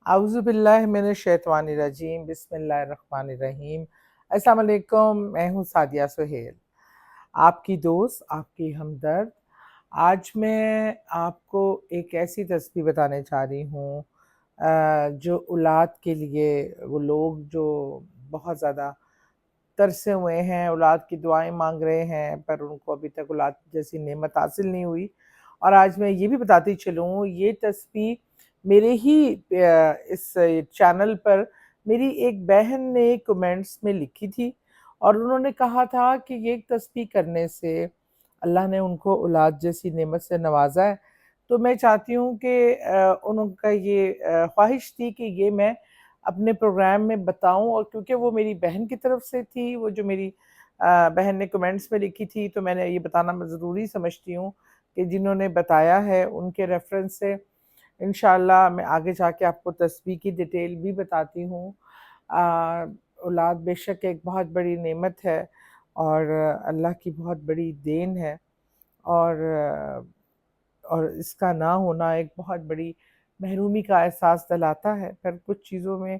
اعوذ باللہ من الشیطان الرجیم، بسم اللہ الرحمن الرحیم۔ السلام علیکم، میں ہوں سعدیہ سہیل، آپ کی دوست، آپ کی ہمدرد۔ آج میں آپ کو ایک ایسی تسبیح بتانے جا رہی ہوں جو اولاد کے لیے، وہ لوگ جو بہت زیادہ ترسے ہوئے ہیں، اولاد کی دعائیں مانگ رہے ہیں پر ان کو ابھی تک اولاد جیسی نعمت حاصل نہیں ہوئی۔ اور آج میں یہ بھی بتاتی چلوں، یہ تسبیح میرے ہی اس چینل پر میری ایک بہن نے کمنٹس میں لکھی تھی، اور انہوں نے کہا تھا کہ یہ تسبیح کرنے سے اللہ نے ان کو اولاد جیسی نعمت سے نوازا ہے۔ تو میں چاہتی ہوں کہ ان کا یہ خواہش تھی کہ یہ میں اپنے پروگرام میں بتاؤں، اور کیونکہ وہ میری بہن کی طرف سے تھی، وہ جو میری بہن نے کمنٹس میں لکھی تھی، تو میں نے یہ بتانا میں ضروری سمجھتی ہوں کہ جنہوں نے بتایا ہے ان کے ریفرنس سے انشاءاللہ میں آگے جا کے آپ کو تسبیح کی ڈیٹیل بھی بتاتی ہوں۔ اولاد بے شک ایک بہت بڑی نعمت ہے اور اللہ کی بہت بڑی دین ہے، اور اس کا نہ ہونا ایک بہت بڑی محرومی کا احساس دلاتا ہے۔ پر کچھ چیزوں میں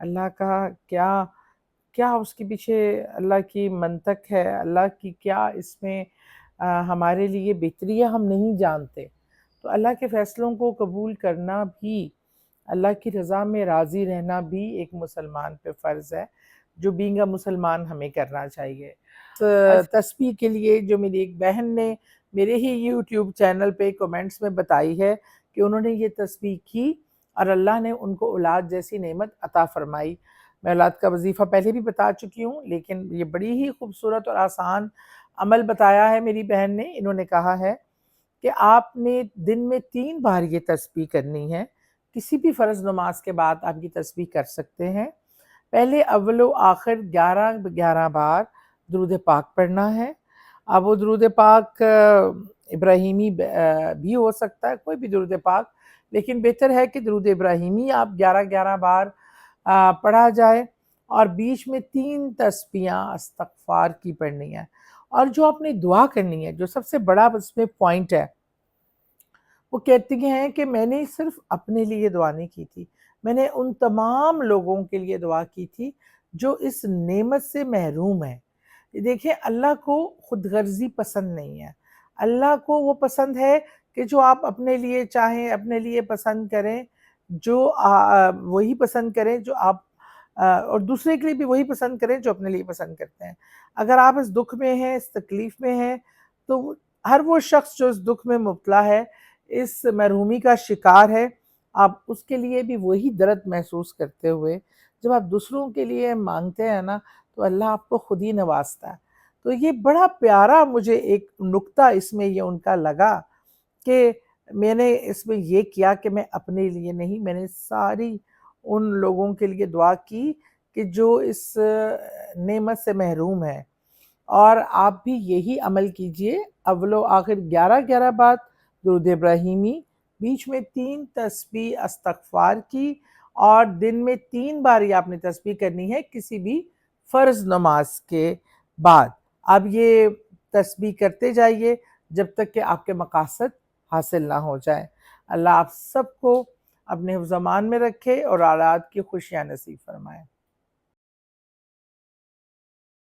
اللہ کا کیا اس کے پیچھے اللہ کی منطق ہے، اللہ کی کیا اس میں ہمارے لیے بہتری ہے، ہم نہیں جانتے۔ تو اللہ کے فیصلوں کو قبول کرنا بھی، اللہ کی رضا میں راضی رہنا بھی ایک مسلمان پہ فرض ہے، جو بینگ اے مسلمان ہمیں کرنا چاہیے۔ تسبیح کے لیے جو میری ایک بہن نے میرے ہی یوٹیوب چینل پہ کمنٹس میں بتائی ہے کہ انہوں نے یہ تسبیح کی اور اللہ نے ان کو اولاد جیسی نعمت عطا فرمائی۔ میں اولاد کا وظیفہ پہلے بھی بتا چکی ہوں، لیکن یہ بڑی ہی خوبصورت اور آسان عمل بتایا ہے میری بہن نے۔ انہوں نے کہا ہے کہ آپ نے دن میں 3 بار یہ تسبیح کرنی ہے، کسی بھی فرض نماز کے بعد آپ یہ تسبیح کر سکتے ہیں۔ پہلے اول و آخر 11 بار درود پاک پڑھنا ہے۔ اب وہ درود پاک ابراہیمی بھی ہو سکتا ہے، کوئی بھی درود پاک، لیکن بہتر ہے کہ درود ابراہیمی آپ 11 بار پڑھا جائے، اور بیچ میں 3 تسبیحاں استغفار کی پڑھنی ہے۔ اور جو آپ نے دعا کرنی ہے، جو سب سے بڑا اس میں پوائنٹ ہے، وہ کہتی ہیں کہ میں نے صرف اپنے لیے دعا نہیں کی تھی، میں نے ان تمام لوگوں کے لیے دعا کی تھی جو اس نعمت سے محروم ہیں۔ دیکھیں، اللہ کو خود غرضی پسند نہیں ہے، اللہ کو وہ پسند ہے کہ جو آپ اپنے لیے چاہیں، اپنے لیے پسند کریں، جو وہی پسند کریں جو آپ، اور دوسرے کے لیے بھی وہی پسند کریں جو اپنے لیے پسند کرتے ہیں۔ اگر آپ اس دکھ میں ہیں، اس تکلیف میں ہیں، تو ہر وہ شخص جو اس دکھ میں مبتلا ہے، اس محرومی کا شکار ہے، آپ اس کے لیے بھی وہی درد محسوس کرتے ہوئے جب آپ دوسروں کے لیے مانگتے ہیں نا، تو اللہ آپ کو خود ہی نوازتا ہے۔ تو یہ بڑا پیارا مجھے ایک نکتہ اس میں یہ ان کا لگا کہ میں نے اس میں یہ کیا کہ میں اپنے لیے نہیں، میں نے ساری ان لوگوں کے لیے دعا کی کہ جو اس نعمت سے محروم ہیں۔ اور آپ بھی یہی عمل کیجئے، اول و آخر 11 بار درود ابراہیمی، بیچ میں 3 تسبیح استغفار کی، اور دن میں 3 بار یہ آپ نے تسبیح کرنی ہے کسی بھی فرض نماز کے بعد۔ اب یہ تسبیح کرتے جائیے جب تک کہ آپ کے مقاصد حاصل نہ ہو جائیں۔ اللہ آپ سب کو اپنے حفظ امان میں رکھے اور اولاد کی خوشیاں نصیب فرمائے۔